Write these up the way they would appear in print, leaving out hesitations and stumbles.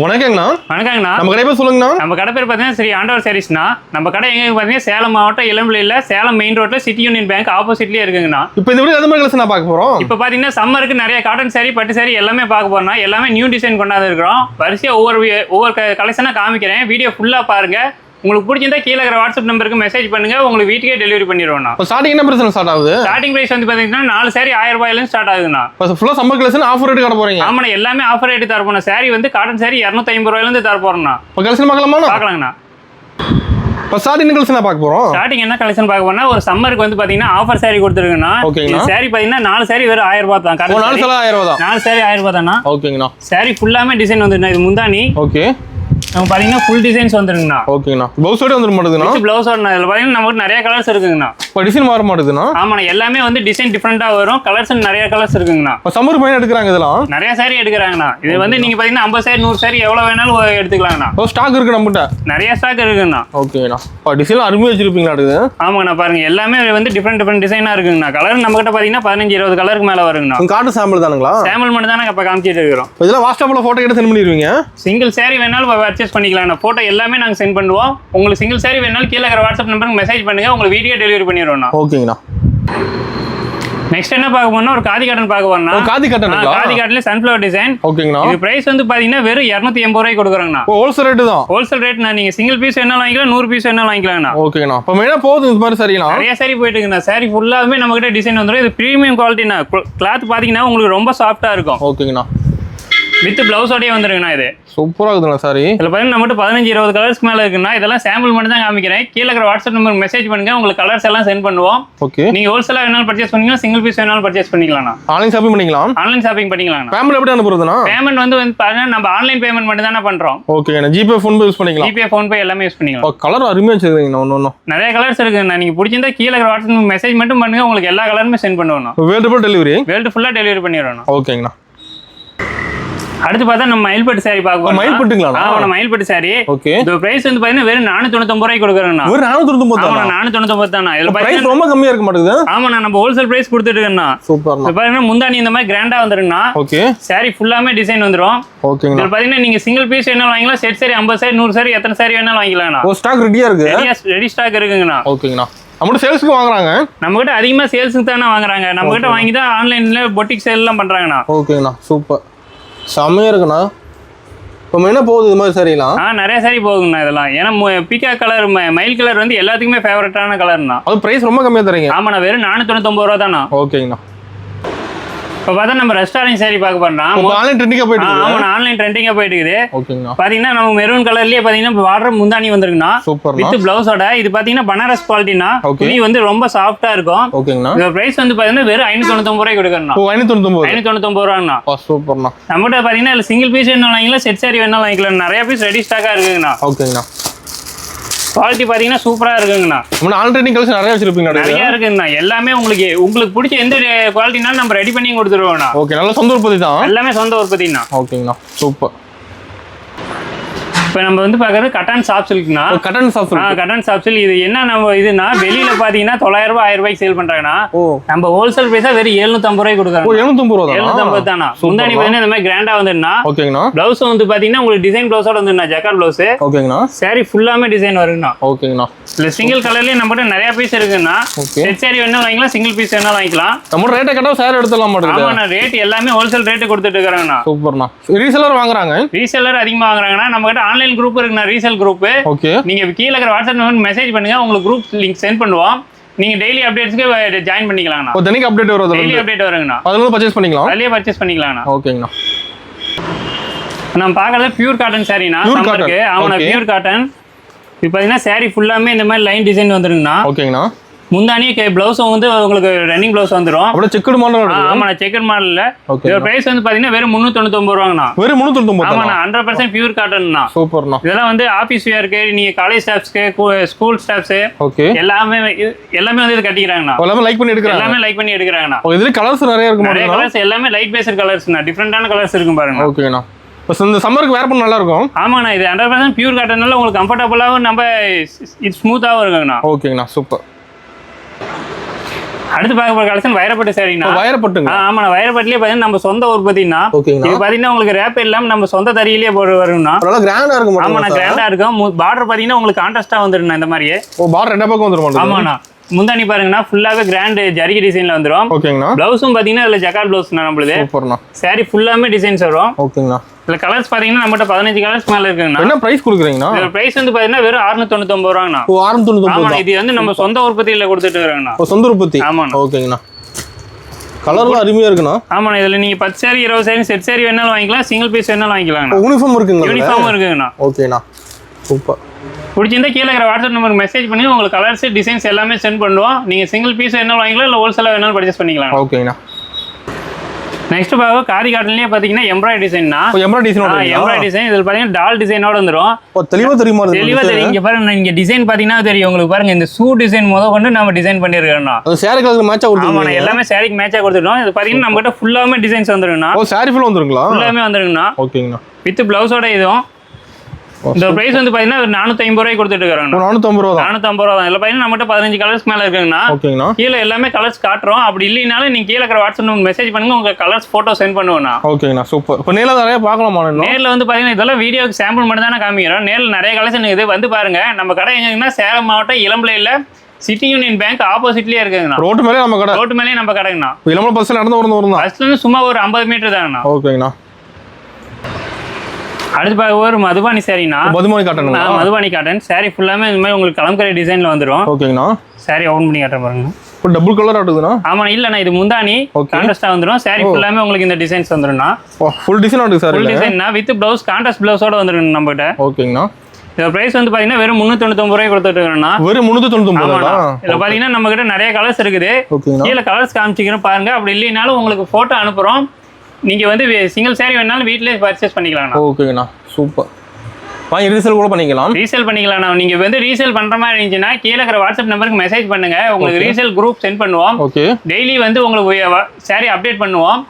வணக்கங்கண்ணா. வணக்கங்கண்ணா. நம்ம கடை பேர் சொல்லுங்கண்ணா. நம்ம கடை பேர் பார்த்தீங்கன்னா ஸ்ரீ ஆண்டவர் சாரீஸ்ண்ணா. நம்ம கடை எங்க பார்த்தீங்கன்னா சேலம் மாவட்டம் இளம்பிள்ளையில சேலம் மெயின் ரோட்ல சிட்டி யூனியன் பேங்க் ஆப்போசிட்லயே இருக்குங்கண்ணா. இப்போ இந்த வீடியோ எந்த மாதிரி கலெக்ஷன் பார்க்க போறோம்? இப்போ பார்த்தீங்கன்னா சம்மருக்கு நிறைய காட்டன் சாரி பட்டு சாரி எல்லாமே பார்க்க போறோம்னா எல்லாமே நியூ டிசைன் கொண்டாந்து இருக்கிறோம். வரிசையா ஒவ்வொரு கலெக்ஷனா காமிக்கிறேன். வீடியோ ஃபுல்லா பாருங்க. உங்களுக்கு பிடிச்சிருந்தா கீழே இருக்கிற வாட்ஸ்அப் நம்பருக்கு மெசேஜ் பண்ணுங்க. உங்களுக்கு வீட்டுக்கே டெலிவரி பண்ணிடுவோம். ஸ்டார்டிங் என்ன பிரைஸ் ஸ்டார்ட் ஆகுது? ஸ்டார்டிங் பிரைஸ் வந்து பாத்தீங்கன்னா 4 சாரி 1000 ரூபாயில ஸ்டார்ட் ஆகுதுண்ணா. ஃபுல்லா சம்மர் கலெக்ஷன் ஆஃபர் ரேட் கடை போறீங்க? ஆமாண்ணா, எல்லாமே ஆஃபர் ரேட் தர போறோம். சாரி வந்து காட்டன் சாரி 250 ரூபாயில இருந்து தர போறோம்ண்ணா. இப்போ கலெக்ஷன் பார்க்கலாமா? பார்க்கலாங்கண்ணா. இப்போ ஸ்டார்டிங் கலெக்ஷன் பார்க்க போறோம். ஸ்டார்டிங் என்ன கலெக்ஷன் பார்க்க போறோம்னா ஒரு சம்மருக்கு வந்து பாத்தீங்கன்னா ஆஃபர் சாரி கொடுத்துருக்குண்ணா. ஓகேங்கண்ணா. சாரி பாத்தீங்கன்னா 4 சாரி வெறும் 1000 ரூபாய் தான். 4 சாரி 1000 ரூபாய் தான். 4 சாரி 1000 ரூபாய் தானா? ஓகேங்கண்ணா. சாரி ஃபுல்லாமே டிசைன் வந்துருண்ணா. இது முந்தானி. ஓகே. நம்ம பாத்தீங்கன்னா ஃபுல் டிசைன்ஸ் வந்துருங்கண்ணா. ஓகேங்கண்ணா. ப்ளவுஸோட வந்துட மாட்டேங்குதுண்ணா. ப்ளவுஸோட இதுல பாத்தீங்கன்னா நமக்கு நிறைய கலர்ஸ் இருக்குங்கண்ணா. இப்போ டிசைன் மாற மாட்டேங்குதுண்ணா. ஆமாண்ணா, எல்லாமே வந்து டிசைன் டிஃப்ரெண்டா வரும். கலர்ஸ் நிறைய கலர்ஸ் இருக்குங்கண்ணா. இப்போ சம்மர் பையன் எடுக்கிறாங்க இதெல்லாம் நிறைய சாரி எடுக்கிறாங்கண்ணா. இது வந்து நீங்க பாத்தீங்கன்னா 50 சாரி 100 சாரி எவ்வளவு வேணாலும் எடுத்துக்கலாங்கண்ணா. ஓ, ஸ்டாக் இருக்கு நம்மகிட்ட. நிறைய ஸ்டாக் இருக்குங்கண்ணா. ஓகேண்ணா. இப்போ டிசைன் அருமையா வச்சிருப்பீங்களா? அடுத்து ஆமாங்கண்ணா, பாருங்க எல்லாமே வந்து டிஃப்ரெண்ட் டிசைனா இருக்குங்கண்ணா. கலர் நம்ம கிட்ட பாத்தீங்கன்னா 15-20 கலருக்கு மேல வருங்கண்ணா. காட்டன் சாம்பிள் தானுங்களா? சாம்பிள் மட்டும் தானே இப்ப காமிச்சிட்டு இருக்கிறோம். இதெல்லாம் வாட்ஸ்அப்ல போட்டோ எடுத்து சென்ட் பண்ணிடுவீங்க? சிங்கிள் சாரி வேணாலும் பர்ச்சேஸ் பண்ணிக்கலாம். போட்டோ எல்லாமே நாங்க சென்ட் பண்ணுவோம். உங்களுக்கு சிங்கிள் சாரி வேணாலும் கீழே இருக்கிற வாட்ஸ்அப் நம்பருக்கு மெசேஜ் பண்ணுங்க. உங்களுக்கு வீடியோ டெலிவரி பண்ணிடுவோம். ஓகேங்கண்ணா. நெக்ஸ்ட் என்ன பார்க்க போறோம்னா ஒரு காதி காட்டன் பார்க்க போறோம்னா. காதி காட்டன்ங்களா? காதி காட்டன்ல சன்ஃப்ளவர் டிசைன். ஓகேங்கண்ணா. இது பிரைஸ் வந்து பாத்தீங்கன்னா வெறும் 280 ரூபாய்க்கு கொடுக்குறாங்கண்ணா. ஹோல்சேல் ரேட் தான். ஹோல்சேல் ரேட்னா நீங்க சிங்கிள் பீஸ் வேணாலும் வாங்கிக்கலாம், 100 பீஸ் வேணாலும் வாங்கிக்கலாம்ண்ணா. ஓகேங்கண்ணா. இப்போ மெயினா போகுது இந்த மாதிரி சரிங்களா? நிறைய சாரி போயிட்டு இருக்குண்ணா. சாரி ஃபுல்லாவே நம்ம கிட்ட டிசைன் வந்துடும். இது பிரீமியம் குவாலிட்டினா. கிளாத் பாத்தீங்கன்னா உங்களுக்கு ரொம்ப சாஃப்டா இருக்கும். ஓகேங்கண்ணா. வித் பிளவுஸோடய வந்துருங்கண்ணா. இது சூப்பரா இருக்குதுண்ணா சாரி. இதில் பார்த்தீங்கன்னா நம்மகிட்ட 15-20 கலர்ஸ்க்கு மேலே இருக்குண்ணா. இதெல்லாம் சாம்பிள் மட்டும் தான் காமிக்கிறேன். கீழே இருக்கிற வாட்ஸ்அப் நம்பருக்கு மெசேஜ் பண்ணுங்க. உங்களுக்கு கலர்ஸ் எல்லாம் சென்ட் பண்ணுவோம். ஓகே. நீங்க ஹோல்சேலா வேணாலும் பர்ச்சேஸ் பண்ணிக்கலாம், சிங்கிள் பீஸ் வேணாலும் பர்ச்சேஸ் பண்ணிக்கலாம். ஆன்லைன் ஷாப்பிங் பண்ணிக்கலாம். ஆன்லைன் ஷாப்பிங் பண்ணிக்கலாம். பேமெண்ட் எப்படி அனுப்புறதுனா? பேமெண்ட் வந்து பாருங்க, நம்ம ஆன்லைன் பேமெண்ட் மட்டும் தானே பண்றோம். ஓகே. ஜிபே ஃபோன் பே யூஸ் பண்ணிக்கலாம். ஜிபே ஃபோன் பே எல்லாமே யூஸ் பண்ணிக்கலாம். கலர் அருமையா வச்சிருக்கீங்க. ஒண்ணு நிறைய கலர்ஸ் இருக்குண்ணா. நீங்க பிடிச்சிருந்தா கீழே இருக்கிற வாட்ஸ்அப் மெசேஜ் மட்டும் பண்ணுங்க. உங்களுக்கு எல்லா கலருமே சென்ட் பண்ணுவோம். World full delivery. வேர்ல்டு ஃபுல்லா டெலிவரி பண்ணிடுறோம். ஓகேங்கண்ணா. அடுத்து பார்த்தா நம்ம மயில்பட்டு சாரி பார்க்க மயில்பட்டுங்களா? ஆமா, மயில்பட்டு சாரி. ஓகே. இந்த பிரைஸ் வந்து பாத்தீங்கன்னா வெறும் 499 ரூபாய்க்கு கொடுக்குறேன்னா. வெறும் 499 தானா? 499 தானா? இதுல பிரைஸ் ரொம்ப கம்மியா இருக்க மாட்டேங்குது. ஆமாண்ணா, நம்ம ஹோல்சேல் பிரைஸ் கொடுத்துட்டு இருக்கேன்னா. சூப்பர்ண்ணா. இது பாருங்க முந்தானி இந்த மாதிரி கிராண்டா வந்துருங்கண்ணா. ஓகே. சாரி ஃபுல்லாமே டிசைன் வந்துரும். ஓகேங்க. இதுல பாத்தீங்கன்னா நீங்க சிங்கிள் பீஸ் வேணாலும் வாங்கிக்கலாம், செட் சாரி 50 சாரி 100 சாரி எத்தனை சாரி வேணாலும் வாங்கிக்கலாம்ண்ணா. ஓ, ஸ்டாக் ரெடியா இருக்கு. ரெடி ஸ்டாக் இருக்குங்கண்ணா. ஓகேங்கண்ணா. நம்ம சேல்ஸ்க்கு வாங்குறாங்க. நம்ம கிட்ட அதிகமா சேல்ஸ்க்கு தானே வாங்குறாங்க. நம்ம கிட்ட வாங்கி தான் ஆன்லைன்ல பொட்டிக் சேல் எல்லாம் பண்றாங்கண்ணா. ஓகேங்கண்ணா. சூப்பர். செம்மையா இருக்குண்ணா. இப்போ என்ன போகுது இது மாதிரி சரிங்களா? நிறைய சாரி போகுங்கண்ணா. இதெல்லாம் ஏன்னா பிகா கலர் மயில் கலர் வந்து எல்லாத்துக்குமே ஃபேவரட்டான கலர்னா. அது பிரைஸ் ரொம்ப கம்மியா தரீங்க. ஆமாண்ணா, வெறும் 499 ரூபா தானா. ஓகேங்கண்ணா. இப்போ பார்த்தா நம்ம ரெஸ்டாரண்ட் சாரி பார்க்க போறோம்னா ஆன்லைன் ட்ரெண்டிங்கா போயிட்டு இருக்கு. ஆமா, ஆன்லைன் ட்ரெண்டிங்கா போயிட்டு இருக்குது. ஓகேங்கண்ணா. பாத்தீங்கன்னா நம்ம மெரூன் கலர்லயே பாத்தீங்கன்னா பார்டர் முந்தானி வந்துருக்குண்ணா. சூப்பர். வித் பிளவுஸோட. இது பாத்தீங்கன்னா பனாரஸ் குவாலிட்டினா. துணி வந்து ரொம்ப சாஃப்ட்டா இருக்கும். ஓகேங்கண்ணா. இந்த பிரைஸ் வந்து பாத்தீங்கன்னா வெறும் 599 ரூபாய்க்கு கொடுக்கறோம். ஓ, 599 ரூபாய்ண்ணா. சூப்பர்ண்ணா. நம்மகிட்ட பாத்தீங்கன்னா இல்ல சிங்கிள் பீஸ் வேணாலும் வாங்கிக்கலாம், செட் சாரி வேணாலும் வாங்கிக்கலாம். நிறைய பீஸ் ரெடி ஸ்டாக்கா இருக்குங்கண்ணா. ஓகேங்கண்ணா. குவாலிட்டி பாத்தீங்கன்னா சூப்பரா இருக்குங்கண்ணா. நம்ம ஆல்ரெடி கலெக்ஷன் நிறைய வச்சிருப்பீங்க. நிறைய இருக்குங்கண்ணா. எல்லாமே உங்களுக்கு பிடிச்ச எந்த குவாலிட்டினாலும் நம்ம ரெடி பண்ணி கொடுத்துருவோம்ண்ணா. ஓகே. நல்ல சொந்த உற்பத்தி தான். எல்லாமே சொந்த உற்பத்திண்ணா. ஓகேங்கண்ணா. சூப்பர். இப்போ நம்ம வந்து பார்க்கறது கட்டன் சாஃப்ட் சில்க்னா. கட்டன் சாஃப்ட் சில்க். கட்டன் சாஃப்ட் சில்க். இது என்ன நம்ம இதுனா வெளியில பாத்தீங்கன்னா 900 ரூபாய் 1000 ரூபாய்க்கு சேல் பண்றாங்கன்னா நம்ம ஹோல்சேல் பிரைஸா வெறும் 750 ரூபாய்க்கு கொடுக்குறோம். 750 ரூபாய். 750 தானா. முந்தானி பாத்தீங்கன்னா இந்த மாதிரி கிராண்டா வந்துன்னா. ஓகேங்கண்ணா. பிளவுஸ் வந்து பாத்தீங்கன்னா உங்களுக்கு டிசைன் பிளவுஸோட வந்துன்னா ஜக்கார்ட் பிளவுஸ். ஓகேங்கண்ணா. சாரி ஃபுல்லாமே டிசைன் வருங்கண்ணா. ஓகேங்கண்ணா. இல்ல சிங்கிள் கலர்லயே நம்மகிட்ட நிறைய பீஸ் இருக்குன்னா. செட் சாரி வேணாலும் வாங்கிக்கலாம், சிங்கிள் பீஸ் வேணாலும் வாங்கிக்கலாம். நம்ம ரேட் கட்டா சாரி எடுத்துலாம் மாட்டேங்குது. ஆமாண்ணா, ரேட் எல்லாமே ஹோல்சேல் ரேட் கொடுத்துட்டு இருக்காங்கண்ணா. சூப்பர்ண்ணா. ரீசெல்லர் வாங்குறாங்க. ரீசெல்லர் அதிகமா வாங்குறாங்கன்னா நம்மகிட்ட ஆன்லைன் குரூப் இருக்குண்ணா. Resale group. ஓகே. நீங்க கீழ இருக்கிற வாட்ஸ்அப் நம்பருக்கு மெசேஜ் பண்ணுங்க. உங்களுக்கு குரூப் லிங்க் சென்ட் பண்ணுவோம். நீங்க டெய்லி அப்டேட்ஸ்க்கு ஜாயின் பண்ணிக்கலாம்ண்ணா. ஒரு தினக்கு அப்டேட் வருது. டெய்லி அப்டேட் வருங்கண்ணா. அதனால பர்சேஸ் பண்ணிக்கலாம். அதுலயே பர்சேஸ் பண்ணிக்கலாம்ண்ணா. ஓகேங்கண்ணா. நம்ம பார்க்கறது பியூர் காட்டன் சாரினா. சம்மருக்கு. ஆமாண்ணா, பியூர் காட்டன். இப்போ பாத்தீங்கன்னா சாரி ஃபுல்லாமே இந்த மாதிரி லைன் டிசைன் வந்துருங்கண்ணா. ஓகேங்கண்ணா. முந்தானி பிளவுஸ் வந்து உங்களுக்கு ரன்னிங் பிளவுஸ் வந்துரும். அப்படியே செக்கட் மாடல். ஆமாண்ணா, செக்கட் மாடல்ல. இதோட பிரைஸ் வந்து பாத்தீங்கன்னா வெறும் 399 ரூபாங்கண்ணா. வெறும் 399. ஆமாண்ணா, 100% பியூர் காட்டன்ண்ணா. சூப்பர்ண்ணா. இதெல்லாம் வந்து ஆபீஸ் வேருக்கு, நீங்க காலேஜ் ஸ்டாஃப்ஸ்க்கு, ஸ்கூல் ஸ்டாஃப்ஸ் ஓகே எல்லாமே வந்து இது கட்டிக்கிறாங்கண்ணா. எல்லாமே லைக் பண்ணி எடுக்கறாங்க. எல்லாமே லைக் பண்ணி எடுக்கறாங்கண்ணா. இதுல கலர்ஸ் நிறைய இருக்கு. நிறைய கலர்ஸ் எல்லாமே லைட் பேஸ்ட் கலர்ஸ்ண்ணா. டிஃபரண்டான கலர்ஸ் இருக்கும் பாருங்க. ஓகேண்ணா. இப்போ இந்த சம்மருக்கு வேர் பண்ண நல்லா இருக்கும். ஆமாண்ணா, இது 100% பியூர் காட்டன்னால உங்களுக்கு கம்ஃபர்டபுளாவும் நம்ம இது ஸ்மூத்தாவும் இருக்குங்கண்ணா. ஓகேங்கண்ணா. சூப்பர். அடுத்து பார்க்க போற கலெக்ஷன் வைரப்பட்டு சாரிங்கண்ணா. வைரப்பட்டுங்க. ஆமாண்ணா, வைரப்பட்டுலயே பாத்தீங்கன்னா நம்ம சொந்த உற்பத்தினா. ஓகேங்கண்ணா. இது பாத்தீங்கன்னா உங்களுக்கு ரேப் இல்லாம நம்ம சொந்த தறியிலேயே வருங்கண்ணா. நல்லா கிராண்டா இருக்கும். ஆமாண்ணா, கிராண்டா இருக்கும். பார்டர் பாத்தீங்கன்னா உங்களுக்கு கான்ட்ராஸ்டா வந்துருண்ணா இந்த மாதிரியே. பார்டர் ரெண்டு பக்கம் வந்துரும். ஆமாண்ணா, முந்தானி பாருங்கன்னா ஃபுல்லாவே கிராண்ட் ஜரிகை டிசைன்ல வந்துரும். ஓகேங்கண்ணா. பிளவுஸும் பாத்தீங்கன்னா இதுல ஜக்கார்ட் பிளவுஸ்ண்ணா நம்மளுது. சூப்பர்ண்ணா. சாரி ஃபுல்லாமே டிசைன்ஸ் வரும். ஓகேங்கண்ணா. இதுல கலர்ஸ் பாத்தீங்கன்னா நம்மகிட்ட 15 கலர்ஸ் மேல இருக்குங்கண்ணா. என்ன பிரைஸ் கொடுக்குறீங்கண்ணா? இதோட பிரைஸ் வந்து பாத்தீங்கன்னா வெறும் 699 ரூபாங்கண்ணா. 699. ஆமாண்ணா, இது வந்து நம்ம சொந்த உற்பத்தியில கொடுத்துட்டு இருக்காங்கண்ணா. சொந்த உற்பத்தி. ஆமாண்ணா. ஓகேங்கண்ணா. கலர்லாம் அருமையா இருக்குண்ணா. ஆமாண்ணா, இதுல நீங்க 10 சாரி 20 சாரி செட் சாரி வேணாலும் வாங்கிக்கலாம், சிங்கிள் பீஸ் வேணாலும் வாங்கிக்கலாம். யூனிஃபார்ம் இருக்குங்களா? யூனிஃபார்ம் இருக்குங்கண்ணா. ஓகேண்ணா. சூப்பர். பிடிச்சிருந்தா கீழே இருக்கிற வாட்ஸ்அப் நம்பருக்கு மெசேஜ் பண்ணி உங்களுக்கு கலர்ஸ் டிசைன்ஸ் எல்லாமே சென்ட் பண்ணுவோம். நீங்க சிங்கிள் பீஸ் வேணாலும் வாங்கிக்கலாம், இல்லை ஹோல்சேலாக வேணாலும் பர்ச்சேஸ் பண்ணிக்கலாம். ஓகேண்ணா. நெக்ஸ்ட் பாருங்க, காதி காட்டன்லயே பாத்தீங்கன்னா எம்ப்ராய்டரி டிசைன்னா. எம்ப்ராய்டரி டிசைன் இதுல பாத்தீங்கன்னா டால் டிசைனோட வந்துரும். தெளிவா தெரியுமா? தெளிவா தெரியும். இங்க பாருங்க, இங்க டிசைன் பாத்தீங்கன்னா தெரியும் உங்களுக்கு. பாருங்க, இந்த ஷூ டிசைன் கொண்டு நம்ம டிசைன் பண்ணிருக்கோம்னா. சாரி கலருக்கு மேட்சா கொடுத்துருவோம். ஆமாண்ணா, எல்லாமே சாரிக்கு மேட்சா கொடுத்துட்டோம். இது பாத்தீங்கன்னா நம்ம கிட்ட ஃபுல்லாமே டிசைன்ஸ் வந்துருங்கண்ணா. சாரி ஃபுல்லா வந்துருங்களா? ஃபுல்லாமே வந்துருங்கண்ணா. ஓகேங்கண்ணா. வித் பிளவுஸோட இதுவும். இந்த பிரைஸ் வந்து பாத்தீங்கன்னா 450 ரூபாய்க்கு கொடுத்துட்டு இருக்காங்க. 450 ரூபா தான். 450 ரூபா தான். இதுல பாத்தீங்கன்னா நம்மகிட்ட 15 கலர்ஸ் மேல இருக்குங்கண்ணா. ஓகேங்கண்ணா. கீழே எல்லாமே கலர்ஸ் காட்டுறோம். அப்படி இல்லைனாலும் நீங்க கீழே இருக்கிற வாட்ஸ்அப் நம்பருக்கு மெசேஜ் பண்ணுங்க, உங்க கலர்ஸ் போட்டோ சென்ட் பண்ணுவோம்ண்ணா. ஓகேங்கண்ணா. சூப்பர். இப்போ நேர்ல நிறைய பார்க்கலாமா? நேர்ல வந்து பாத்தீங்கன்னா இதெல்லாம் வீடியோக்கு சாம்பிள் மட்டும் தானே காமிக்கிறோம். நேர்ல நிறைய கலெக்ஷன் இருக்குது, வந்து பாருங்க. நம்ம கடை எங்கன்னா சேலம் மாவட்டம் இளம்பிள்ளையில சிட்டி யூனியன் பேங்க் ஆப்போசிட்லயே இருக்குங்கண்ணா. ரோட்டு மேலே நம்ம கடை. ரோட்டு மேலே நம்ம கடைங்கண்ணா. இளம்பிள்ளை பஸ்ல நடந்து வரும். பஸ்ல இருந்து சும்மா ஒரு 50 மீட்டர் தாங்கண்ணா. ஓகேங்கண்ணா. அடுத்து பார்க்க ஒரு மதுபானி சாரினா. மதுபானி காட்டன். மதுபானி காட்டன் சாரி ஃபுல்லாமே இந்த மாதிரி உங்களுக்கு கலம்கரை டிசைன்ல வந்துரும். ஓகேங்கண்ணா. சாரி ஓபன் பண்ணி காட்டுறேன் பாருங்க. இப்போ டபுள் கலர் ஆடுதுண்ணா. ஆமா, இல்லண்ணா, இது முந்தானி கான்ட்ராஸ்டா வந்துரும். சாரி ஃபுல்லாமே உங்களுக்கு இந்த டிசைன்ஸ் வந்துரும்ண்ணா. ஃபுல் டிசைன் ஆடுது சார். ஃபுல் டிசைன்னா வித் பிளவுஸ் கான்ட்ராஸ்ட் பிளவுஸோட வந்துரும் நம்மகிட்ட. ஓகேங்கண்ணா. இந்த பிரைஸ் வந்து பாத்தீங்கன்னா வெறும் 399 ரூபாய் கொடுத்துட்டு இருக்கோம்ண்ணா. வெறும் 399. இதுல பாத்தீங்கன்னா நம்ம கிட்ட நிறைய கலர்ஸ் இருக்குது. ஓகேங்கண்ணா. கீழே கலர்ஸ் காமிச்சிக்கிறோம் பாருங்க. அப்படி இல்லைனாலும் உங்களுக்கு போட்டோ அனுப்புறோம். நீங்க வந்து சிங்கிள் சாரி வேணாலும் வீட்லயே பர்ச்சேஸ் பண்ணிக்கலாம். ஓகேங்கண்ணா. சூப்பர். வாங்கி ரீசேல் கூட பண்ணிக்கலாம். ரீசேல் பண்ணிக்கலாம். நீங்க வந்து ரீசேல் பண்ற மாதிரி இருந்துச்சுன்னா கீழே இருக்கிற வாட்ஸ்அப் நம்பருக்கு மெசேஜ் பண்ணுங்க. உங்களுக்கு ரீசேல் குரூப் சென்ட் பண்ணுவோம். ஓகே. டெய்லி வந்து உங்களுக்கு சாரி அப்டேட் பண்ணுவோம்.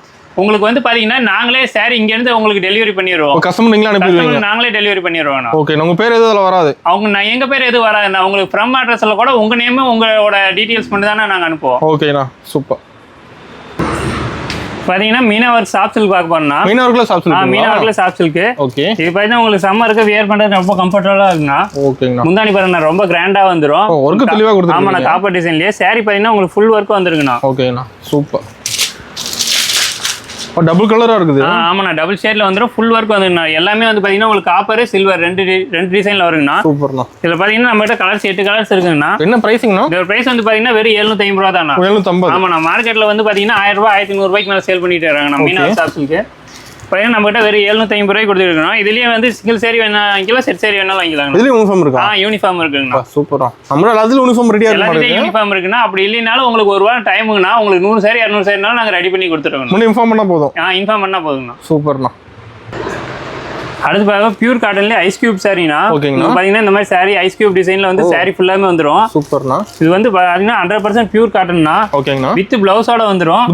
உங்களுக்கு வந்து பாத்தீங்கன்னா நாங்களே சாரி இங்க இருந்து உங்களுக்கு டெலிவரி பண்ணிடுவோம். கஸ்டமர் நீங்களே அனுப்பிடுவீங்க. நாங்களே டெலிவரி பண்ணிடுவோம். ஓகே. உங்க பேர் எதுல வராது? அவங்க எங்க பேர் எது வராது. நான் உங்களுக்கு ஃப்ரம் அட்ரஸ்ல கூட உங்க நேம் உங்களோட டீடைல்ஸ் மட்டும் தானே நாங்க அனுப்புவோம். ஓகேண்ணா. சூப்பர். பாத்தீங்கன்னா மீனா ஒர்க் சாஃப்ட் சில்க் பார்க்க போறோம்னா. மீனா ஒர்க்ல சாஃப்ட் சில்க். மீனா ஒர்க்ல சாஃப்ட் சில்க். ஓகே. இது பாத்தீங்கன்னா உங்களுக்கு சம்மருக்கு வியர் பண்றது ரொம்ப கம்ஃபர்ட்டபிளா இருக்குண்ணா. ஓகேங்கண்ணா. முந்தானி பாருங்க ரொம்ப கிராண்டா வந்துரும். ஒர்க் தெளிவா கொடுத்துருக்கீங்க. ஆமாண்ணா, காப்பர் டிசைன்லயே சாரி பாத்தீங்கன்னா உங்களுக்கு ஃபுல் ஒர்க் வந்துருக்குண்ணா. ஓகேண்ணா. சூப்பர். டபுள் கலரா இருக்குது. ஆமாண்ணா, டபுள் ஷேட்ல வந்துரும். ஃபுல் ஒர்க் வந்துருக்குண்ணா. எல்லாமே வந்து பாத்தீங்கன்னா உங்களுக்கு காப்பர் சில்வர் ரெண்டு டிசைன்ல வருங்கண்ணா. சூப்பர்ண்ணா. இதுல பாத்தீங்கன்னா நம்ம கிட்ட கலர்ஸ் 8 கலர்ஸ் இருக்குங்கண்ணா. என்ன பிரைசிங்ண்ணா? இதோட பிரைஸ் வந்து பாத்தீங்கன்னா வெறும் 750 ரூபா தானா. 750. ஆமாண்ணா, மார்க்கெட்ல வந்து பாத்தீங்கன்னா 1000 ரூபாய் 1500 ரூபாய்க்கு மேல சேல் பண்ணிட்டு இருக்காங்க மீனா சாஃப்ட் சில்க். பாத்தீங்கன்னா நம்ம கிட்ட வெறும் 750 ரூபாய்க்கு கொடுத்துருக்கோம். இதுலயே வந்து சிங்கிள் சாரி வேணா வாங்கிக்கலாம், செட் சாரி வேணாலும் வாங்கிக்கலாம். இதுல யூனிஃபார்ம் இருக்கா? யூனிஃபார்ம் இருக்குங்கண்ணா. சூப்பரா. நம்ம எல்லாத்துலயும் யூனிஃபார்ம் ரெடியா இருக்கு. யூனிஃபார்ம் இருக்குன்னா அப்படி இல்லைனாலும் உங்களுக்கு ஒரு வாரம் டைமுங்கண்ணா. உங்களுக்கு 100 சாரி 200 சாரினாலும் நாங்க ரெடி பண்ணி கொடுத்துருவோம். முன்ன இன்ஃபார்ம் பண்ணா போதும். இன்ஃபார்ம் பண்ணா போதுங்கண்ணா. சூப்பர்ண்ணா. அடுத்து பாருங்க, பியூர் காட்டன்ல ஐஸ் கியூப் சாரினா. பாத்தீங்கன்னா இந்த மாதிரி சாரி ஐஸ் கியூப் டிசைன்ல வந்து சாரி ஃபுல்லாமே வந்துரும். சூப்பர்ண்ணா. இது வந்து பாத்தீங்கன்னா 100% பியூர் காட்டன்னா. ஓகேங்கண்ணா. வித் பிளவுஸோட வந்துரும்.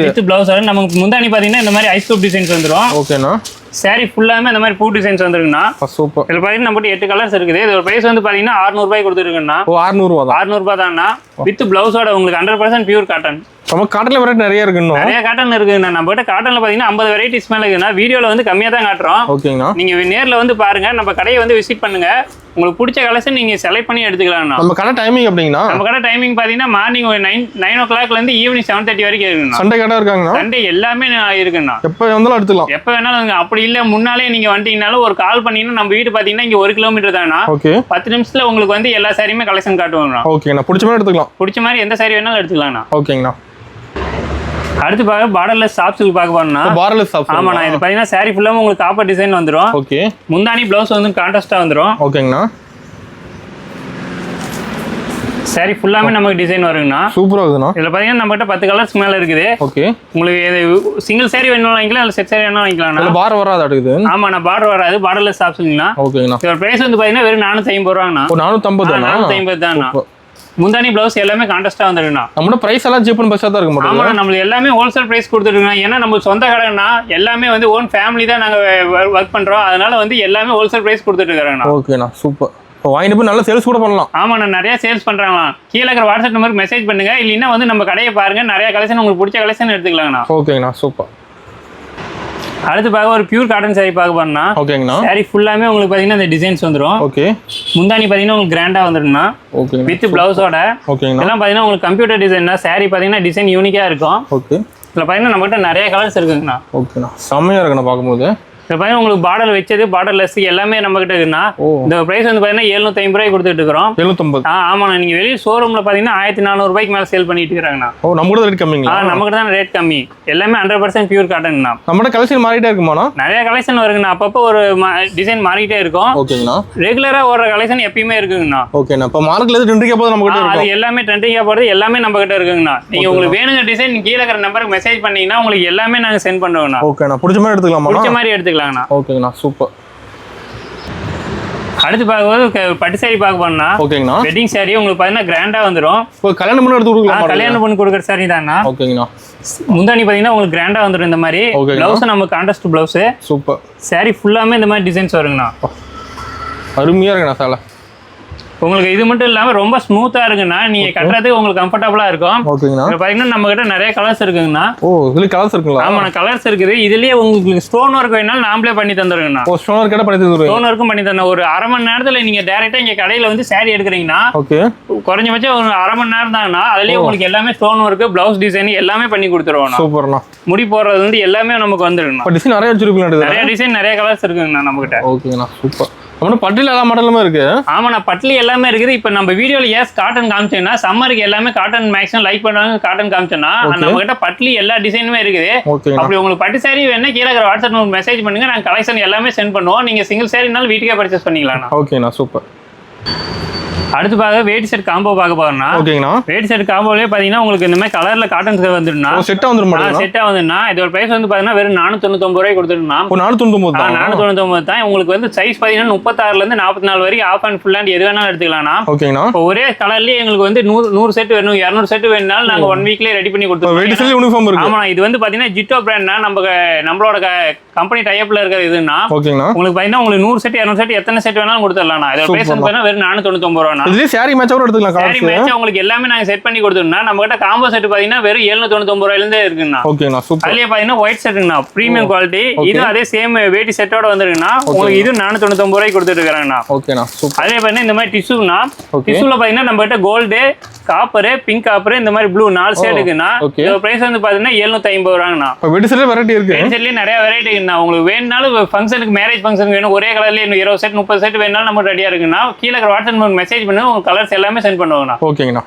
வித் பிளவுஸோட நமக்கு முந்தானி பாத்தீங்கன்னா இந்த மாதிரி ஐஸ் கியூப் டிசைன்ஸ் வந்துரும். ஓகேண்ணா. சாரி ஃபுல்லாமே இந்த மாதிரி பூ டிசைன்ஸ் வந்துருக்குண்ணா. சூப்பர். இதுல பாத்தீங்கன்னா நம்ம 8 கலர்ஸ் இருக்குது. இதோட பிரைஸ் வந்து பாத்தீங்கன்னா 600 ரூபாய் கொடுத்துருக்குண்ணா. 600 ரூபா தான். 600 ரூபாய் தான்ண்ணா. வித் பிளவுஸோட உங்களுக்கு 100% பியூர் காட்டன். நம்ம காட்டன்ல வெரைட்டி நிறைய இருக்கு. நிறைய காட்டன் இருக்குண்ணா. நம்ம கிட்ட காட்டன்ல பாத்தீங்கன்னா 50 வெரைட்டிஸ் மேல இருக்குண்ணா. வீடியோல வந்து கம்மியா தான் காட்டுறோம். ஓகேங்கண்ணா. நீங்க நேர்ல வந்து பாருங்க, நம்ம கடையை வந்து விசிட் பண்ணுங்க. உங்களுக்கு பிடிச்ச கலெக்ஷன் நீங்க செலக்ட் பண்ணி எடுத்துக்கலாம்ண்ணா. நம்ம கடை டைமிங் அப்படிங்கண்ணா? நம்ம கடை டைமிங் பாத்தீங்கன்னா மார்னிங் 9 o'clock இருந்து ஈவினிங் 7:30 வரைக்கும் இருக்குண்ணா. சண்டே கடை இருக்காங்கண்ணா? சண்டே எல்லாமே இருக்குண்ணா. எப்ப வந்தாலும் எடுத்துக்கலாம். எப்ப வேணாலும். அப்படி இல்ல முன்னாலே நீங்க வந்துட்டீங்கனாலும் ஒரு கால் பண்ணீங்கன்னா நம்ம வீடு பாத்தீங்கன்னா இங்க 1 கிலோமீட்டர் தானா. ஓகே. 10 நிமிஷத்துல உங்களுக்கு வந்து எல்லா சாரியுமே கலெக்ஷன் காட்டுவாங்கண்ணா. ஓகேண்ணா. பிடிச்ச மாதிரி எடுத்துக்கலாம். பிடிச்ச மாதிரி எந்த சாரி வேணாலும் எடுத்துக்கலாம்ண்ணா. ஓகேங்கண்ணா. அடுத்து பாருங்க, பார்டர்லெஸ் சாஃப்ட் சில்க் பார்க்க போறோம்னா. Borderless soft. ஆமாண்ணா, இது பாத்தீங்கன்னா சாரி ஃபுல்லாமே உங்களுக்கு காப்பர் டிசைன் வந்துரும். ஓகே. முந்தானி பிளவுஸ் வந்து கான்ட்ராஸ்டா வந்துரும். ஓகேங்கண்ணா. சாரி ஃபுல்லாமே நமக்கு டிசைன் வருங்கண்ணா. சூப்பரா இருக்குண்ணா. இதுல பாத்தீங்கன்னா நம்ம கிட்ட 10 கலர்ஸ் மேல இருக்குது. ஓகே. உங்களுக்கு சிங்கிள் சாரி வேணாலும் வாங்கிக்கலாம், இல்ல செட் சாரி வேணாலும் வாங்கிக்கலாம். இல்ல பார்டர் வராது அடுக்குது. ஆமாண்ணா, பார்டர் வராது. பார்டர்லெஸ் சாஃப்ட் சில்க்னா. ஓகேங்கண்ணா. இதோட பிரைஸ் வந்து பாத்தீங்கன்னா வெறும் 450 ரூபாங்கண்ணா. 450 தானா. முந்தானி பிளவுஸ் எல்லாமே கான்ட்ராஸ்டா வந்துருக்குண்ணா. நம்ம பிரைஸ் எல்லாம் சீப் அண்ட் பெஸ்டா தான் இருக்கு. ஆமா, நம்ம எல்லாமே ஹோல்சேல் பிரைஸ் கொடுத்துருக்கோம். ஏன்னா நம்ம சொந்த கடைன்னா எல்லாமே வந்து ஓன் ஃபேமிலி தான் நாங்க ஒர்க் பண்றோம். அதனால வந்து எல்லாமே ஹோல்சேல் பிரைஸ் கொடுத்துட்டு இருக்கோம்ண்ணா. ஓகேண்ணா. சூப்பர். இப்போ வாங்கிட்டு போய் நல்லா சேல்ஸ் கூட பண்ணலாம். ஆமாண்ணா, நிறைய சேல்ஸ் பண்ணுறாங்களாம். கீழே இருக்கிற வாட்ஸ்அப் நம்பருக்கு மெசேஜ் பண்ணுங்க, இல்லைன்னா வந்து நம்ம கடையை பாருங்க, நிறைய கலெக்ஷன் உங்களுக்கு பிடிச்ச கலெக்ஷன் எடுத்துக்கலாங்கண்ணா. ஓகேங்கண்ணா, சூப்பர். அடுத்து பார்க்க ஒரு பியூர் காட்டன் saree பார்க்க போறோம்னா, ஓகேங்கண்ணா. saree ஃபுல்லாமே உங்களுக்கு பார்த்தீங்கன்னா இந்த டிசைன்ஸ் வந்துடும். ஓகே. முந்தானி பார்த்தீங்கன்னா உங்களுக்கு கிராண்டாக வந்துடும்ண்ணா. ஓகே. வித் பிளவுஸோட. ஓகேங்கண்ணா. இதெல்லாம் பார்த்தீங்கன்னா உங்களுக்கு கம்ப்யூட்டர் டிசைன்னா saree பார்த்தீங்கன்னா டிசைன் யூனிக்காக இருக்கும். ஓகே. இதில் பார்த்தீங்கன்னா நம்மகிட்ட நிறைய கலர்ஸ் இருக்குங்கண்ணா. ஓகேண்ணா, செம்மையாக இருக்குண்ணா பார்க்கும்போது. இப்போ பார்த்தீங்கன்னா உங்களுக்கு பார்டர் வச்சது, பார்டர் லெஸ் எல்லாமே நம்ம கிட்ட இருக்குண்ணா. இந்த பிரைஸ் வந்து பார்த்தீங்கன்னா 750 ரூபாய் கொடுத்துட்டு இருக்கிறோம். 750. ஆமாண்ணா, நீங்கள் வெளியே ஷோரூமில் பார்த்தீங்கன்னா 1400 ரூபாய்க்கு மேலே சேல் பண்ணிட்டு இருக்கிறாங்கண்ணா. நம்ம கூட ரேட் கம்மிங்களா? நம்ம கிட்ட தான் ரேட் கம்மி. எல்லாமே 100% பியூர் காட்டன்ண்ணா. நம்மகிட்ட கலெக்ஷன் மாறிட்டே இருக்குமாண்ணா? நிறைய கலெக்ஷன் வருங்கண்ணா. அப்பப்போ ஒரு டிசைன் மாறிட்டே இருக்கும். ஓகேங்கண்ணா. ரெகுலராக ஓடுற கலெக்ஷன் எப்பயுமே இருக்குங்கண்ணா. ஓகேண்ணா. இப்போ மார்க்கெட்ல எது ட்ரெண்டிங்காக போது நம்ம கிட்ட அது இருக்கும். எல்லாமே ட்ரெண்டிங்காக போகிறது எல்லாமே நம்ம கிட்ட இருக்குங்கண்ணா. நீங்கள் உங்களுக்கு வேணுங்க டிசைன் கீழே இருக்கிற நம்பருக்கு மெசேஜ் பண்ணீங்கன்னா உங்களுக்கு எல்லாமே நாங்கள் சென்ட் பண்ணுவோங்கண்ணா. ஓகேண்ணா, பிடிச்ச மாதிரி எடுத்துக்கலாமா? பிடிச்ச மாதிரி எடுத்துக்கலாங்கண்ணா. ஓகேங்கண்ணா, சூப்பர். அடுத்து பார்க்கும்போது பட்டு saree பார்க்க போனோம்னா, ஓகேங்கண்ணா, வெட்டிங் saree உங்களுக்கு பார்த்தீங்கன்னா கிராண்டாக வந்துடும். இப்போ கல்யாணம் பண்ணி எடுத்து கொடுக்கலாம். கல்யாணம் பண்ணி கொடுக்குற saree தாங்கண்ணா. ஓகேங்கண்ணா. முந்தானி பார்த்தீங்கன்னா உங்களுக்கு கிராண்டாக வந்துடும். இந்த மாதிரி ப்ளவுஸ் நம்ம கான்ட்ராஸ்ட் ப்ளவுஸு. சூப்பர். saree ஃபுல்லாமே இந்த மாதிரி டிசைன்ஸ் வருங்கண்ணா. அருமையாக இருக்குண்ணா சேலை. உங்களுக்கு இது மட்டும் இல்லாமல் ரொம்ப ஸ்மூத்தாக இருக்குண்ணா. நீங்கள் கட்டுறதுக்கு உங்களுக்கு கம்ஃபர்டபுளாக இருக்கும். ஓகேங்கண்ணா. இப்போ பார்த்தீங்கன்னா நம்ம கிட்ட நிறைய கலர்ஸ் இருக்குங்கண்ணா. இதுல கலர்ஸ் இருக்குங்களா? ஆமாண்ணா, கலர்ஸ் இருக்குது. இதுலேயே உங்களுக்கு ஸ்டோன் ஒர்க் வேணாலும் நாமளே பண்ணி தந்துருங்கண்ணா. ஸ்டோன் ஒர்க் பண்ணி தந்துருவோம். ஸ்டோன் ஒர்க்கும் பண்ணி தந்தேன். ஒரு அரை மணி நேரத்தில் நீங்கள் டேரெக்டாக இங்கே கடையில் வந்து saree எடுக்கிறீங்கன்னா, ஓகே, குறைஞ்சபட்சம் ஒரு அரை மணி நேரம் தாங்கண்ணா. அதுலேயே உங்களுக்கு எல்லாமே ஸ்டோன் ஒர்க்கு, ப்ளவுஸ் டிசைன் எல்லாமே பண்ணி கொடுத்துருவோம். சூப்பர்ண்ணா. முடி போடுறது வந்து எல்லாமே நமக்கு வந்துருங்கண்ணா. டிசைன் நிறைய வச்சிருக்கீங்க. நிறைய டிசைன் நிறைய கலர்ஸ் இருக்குங்கண்ணா நம்மகிட்ட. ஓகேங்கண்ணா, சூப்பர். நம்ம பட்டில எல்லா மாடலுமே இருக்கு. ஆமாண்ணா, பட்லி எல்லாமே இருக்குது. இப்போ நம்ம வீடியோவில் காட்டன் காமிச்சோன்னா, சம்மருக்கு எல்லாமே காட்டன் மேக்ஸிமம் லைக் பண்ணுவாங்க. காட்டன் காமிச்சோன்னா நம்ம கிட்ட பட்லி எல்லா டிசைனுமே இருக்குது. அப்படி உங்களுக்கு பட்டு saree வேணா கீழே இருக்கிற வாட்ஸ்அப் நம்பர் மெசேஜ் பண்ணுங்க, நாங்கள் கலெக்ஷன் எல்லாமே சென்ட் பண்ணுவோம். நீங்கள் சிங்கிள் சாரினாலும் வீட்டுக்கே பர்ச்சேஸ் பண்ணிக்கலாம். ஓகேண்ணா, சூப்பர். அடுத்து பார்க்க வேட்டி செட் காம்போ பார்க்க போறோம்னா, ஓகேங்கண்ணா, வேட்டி செட் காம்போலயே பாத்தீங்கன்னா உங்களுக்கு இந்த மாதிரி கலர்ல காட்டன் வந்துடும்னா, செட்டா வந்துருமா? செட்டா வந்துனா இதோட பிரைஸ் வந்து பாத்தீங்கன்னா வெறும் 499 ரூபாய் கொடுத்துருந்தா. 499 தான். உங்களுக்கு வந்து சைஸ் பாத்தீங்கன்னா 36ல இருந்து 44 வரைக்கும் ஆஃப் அண்ட் ஃபுல் அண்ட் எது வேணாலும் எடுத்துக்கலாம்னா. ஓகேங்கண்ணா. இப்போ ஒரே கலர்லயே எங்களுக்கு வந்து 100 செட் வேணும், 200 செட் வேணும்னாலும் நாங்க 1 வீக்லயே ரெடி பண்ணி கொடுத்துருவோம். வேட்டி செட் யூனிஃபார்ம் இருக்கு. ஆமா, இது வந்து பாத்தீங்கன்னா ஜிட்டோ பிராண்ட்னா நம்மளோட கம்பெனி டைப்ல இருக்கிற இதுன்னா, ஓகேங்கண்ணா, உங்களுக்கு பாத்தீங்கன்னா உங்களுக்கு 100 செட் 200 செட் எத்தனை செட் வேணாலும் கொடுத்துடலாம். இதோட பிரைஸ் வந்து பாத்தீங்கன்னா வெறும் 499 ரூபாய். இதுலயே saree மேட்ச் எடுத்துக்கலாம். saree மேட்ச் உங்களுக்கு எல்லாமே நாங்க செட் பண்ணி கொடுத்துறோம்னா, நம்ம கிட்ட காம்போ செட் பாத்தீங்கன்னா வெறும் 799 ரூபாயில இருந்தே இருக்குண்ணா. ஓகேண்ணா, சூப்பர். அதுலயே பாத்தீங்கன்னா ஒயிட் செட்டுங்கண்ணா, பிரீமியம் குவாலிட்டி. இது அதே சேம் வேட்டி செட்டோட வந்துருக்குண்ணா. உங்களுக்கு இது 499 ரூபாய்க்கு கொடுத்துட்டு இருக்காங்கண்ணா. ஓகேண்ணா, சூப்பர். அதே பாத்தீங்கன்னா இந்த மாதிரி டிஷ்யூனா, டிஷ்யூல பாத்தீங்கன்னா நம்ம கிட்ட கோல்டு, காப்பர், பிங்க் காப்பர், இந்த மாதிரி ப்ளூ 4 ஷேட் இருக்குண்ணா. இதோட பிரைஸ் வந்து பாத்தீங்கன்னா 750 ரூபாங்கண்ணா. வேட்டி செட்ல வெரைட்டி இருக்கு. வேட்டி செட்லயே நிறைய வெரைட்டி இருக்குண்ணா. உங்களுக்கு வேணும்னாலும் ஃபங்க்ஷனுக்கு, மேரேஜ் ஃபங்க்ஷனுக்கு வேணும், ஒரே கலர்ல 20 செட் 30 செட் வேணும்னாலும் நம்ம ரெடியா இருக்குண்ணா. கீழே வாட்ஸ்அப் மெசேஜ் பண்ணுங்க, உங்க கலர்ஸ் எல்லாமே சென்ட் பண்ணுவாங்கண்ணா. ஓகேங்கண்ணா.